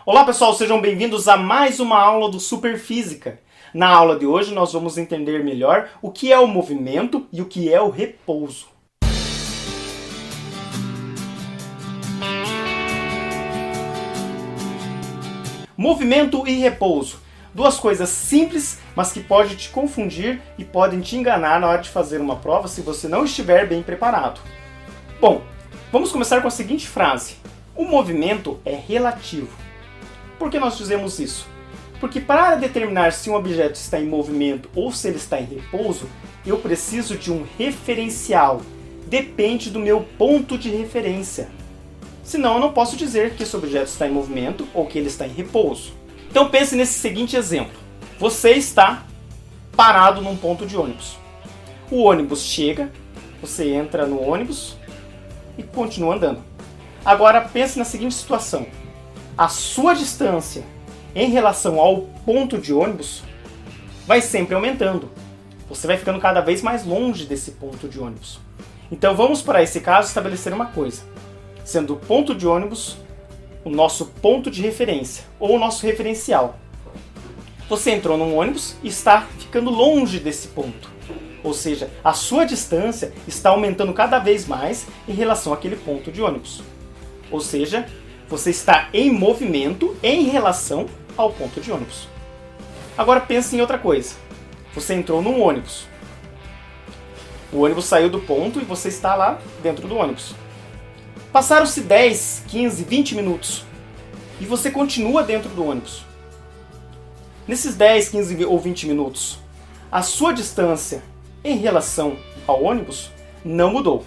Olá pessoal, sejam bem-vindos a mais uma aula do Superfísica. Na aula de hoje nós vamos entender melhor o que é o movimento e o que é o repouso. Movimento e repouso. Duas coisas simples, mas que podem te confundir e podem te enganar na hora de fazer uma prova se você não estiver bem preparado. Bom, vamos começar com a seguinte frase. O movimento é relativo. Por que nós dizemos isso? Porque para determinar se um objeto está em movimento ou se ele está em repouso, eu preciso de um referencial. Depende do meu ponto de referência. Senão eu não posso dizer que esse objeto está em movimento ou que ele está em repouso. Então pense nesse seguinte exemplo. Você está parado num ponto de ônibus. O ônibus chega, você entra no ônibus e continua andando. Agora pense na seguinte situação. A sua distância em relação ao ponto de ônibus vai sempre aumentando. Você vai ficando cada vez mais longe desse ponto de ônibus. Então vamos para esse caso estabelecer uma coisa. Sendo o ponto de ônibus o nosso ponto de referência, ou o nosso referencial. Você entrou num ônibus e está ficando longe desse ponto. Ou seja, a sua distância está aumentando cada vez mais em relação àquele ponto de ônibus. Ou seja, você está em movimento em relação ao ponto de ônibus. Agora pense em outra coisa. Você entrou num ônibus. O ônibus saiu do ponto e você está lá dentro do ônibus. Passaram-se 10, 15, 20 minutos e você continua dentro do ônibus. Nesses 10, 15 ou 20 minutos, a sua distância em relação ao ônibus não mudou.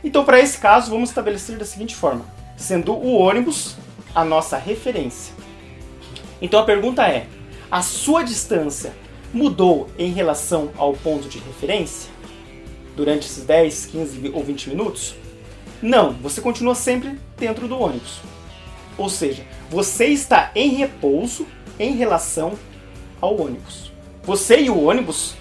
Então, para esse caso, vamos estabelecer da seguinte forma, sendo o ônibus a nossa referência. Então a pergunta é, a sua distância mudou em relação ao ponto de referência durante esses 10, 15 ou 20 minutos? Não, você continua sempre dentro do ônibus. Ou seja, você está em repouso em relação ao ônibus. Você e o ônibus,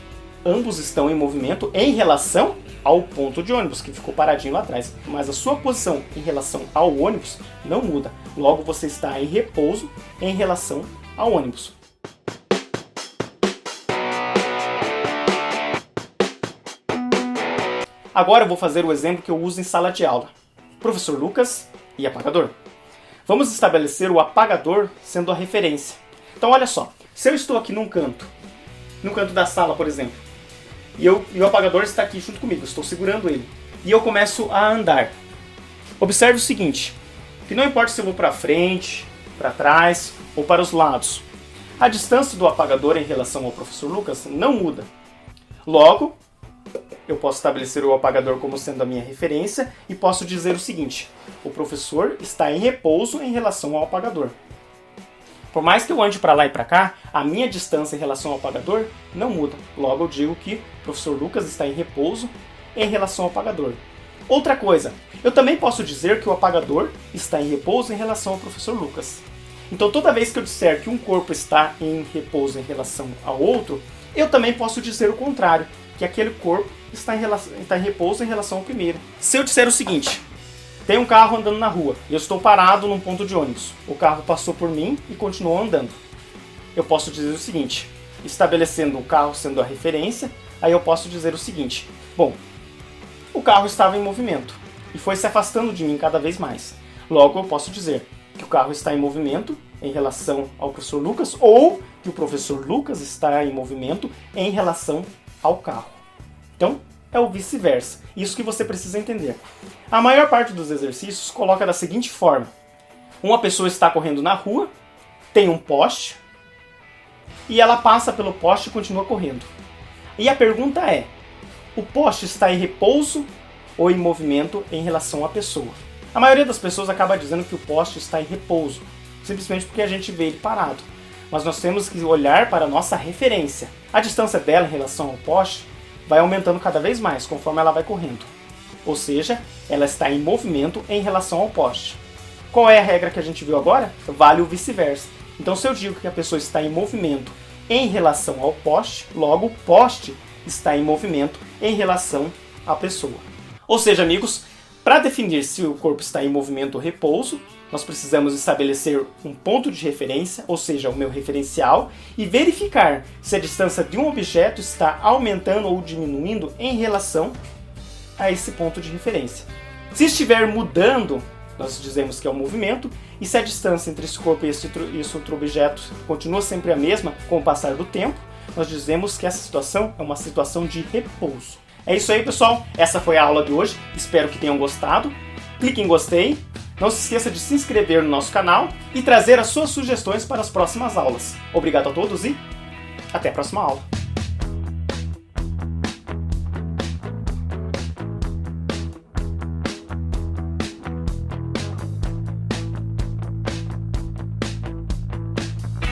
ambos estão em movimento em relação ao ponto de ônibus, que ficou paradinho lá atrás. Mas a sua posição em relação ao ônibus não muda. Logo, você está em repouso em relação ao ônibus. Agora eu vou fazer o exemplo que eu uso em sala de aula. Professor Lucas e apagador. Vamos estabelecer o apagador sendo a referência. Então olha só, se eu estou aqui num canto da sala, por exemplo, e o apagador está aqui junto comigo, estou segurando ele, e eu começo a andar. Observe o seguinte, que não importa se eu vou para frente, para trás ou para os lados, a distância do apagador em relação ao professor Lucas não muda. Logo, eu posso estabelecer o apagador como sendo a minha referência e posso dizer o seguinte, o professor está em repouso em relação ao apagador. Por mais que eu ande para lá e para cá, a minha distância em relação ao apagador não muda. Logo eu digo que o professor Lucas está em repouso em relação ao apagador. Outra coisa, eu também posso dizer que o apagador está em repouso em relação ao professor Lucas. Então toda vez que eu disser que um corpo está em repouso em relação ao outro, eu também posso dizer o contrário, que aquele corpo está em repouso em relação ao primeiro. Se eu disser o seguinte, tem um carro andando na rua e eu estou parado num ponto de ônibus. O carro passou por mim e continuou andando. Eu posso dizer o seguinte, estabelecendo o carro sendo a referência, aí eu posso dizer o seguinte, bom, o carro estava em movimento e foi se afastando de mim cada vez mais. Logo eu posso dizer que o carro está em movimento em relação ao professor Lucas ou que o professor Lucas está em movimento em relação ao carro. Então, é o vice-versa. Isso que você precisa entender. A maior parte dos exercícios coloca da seguinte forma. Uma pessoa está correndo na rua, tem um poste, e ela passa pelo poste e continua correndo. E a pergunta é, o poste está em repouso ou em movimento em relação à pessoa? A maioria das pessoas acaba dizendo que o poste está em repouso, simplesmente porque a gente vê ele parado. Mas nós temos que olhar para a nossa referência. A distância dela em relação ao poste vai aumentando cada vez mais conforme ela vai correndo. Ou seja, ela está em movimento em relação ao poste. Qual é a regra que a gente viu agora? Vale o vice-versa. Então se eu digo que a pessoa está em movimento em relação ao poste, logo o poste está em movimento em relação à pessoa. Ou seja, amigos, Para definir se o corpo está em movimento ou repouso, nós precisamos estabelecer um ponto de referência, ou seja, o meu referencial, e verificar se a distância de um objeto está aumentando ou diminuindo em relação a esse ponto de referência. Se estiver mudando, nós dizemos que é um movimento, e se a distância entre esse corpo e esse outro objeto continua sempre a mesma com o passar do tempo, nós dizemos que essa situação é uma situação de repouso. É isso aí, pessoal. Essa foi a aula de hoje. Espero que tenham gostado. Clique em gostei. Não se esqueça de se inscrever no nosso canal e trazer as suas sugestões para as próximas aulas. Obrigado a todos e até a próxima aula.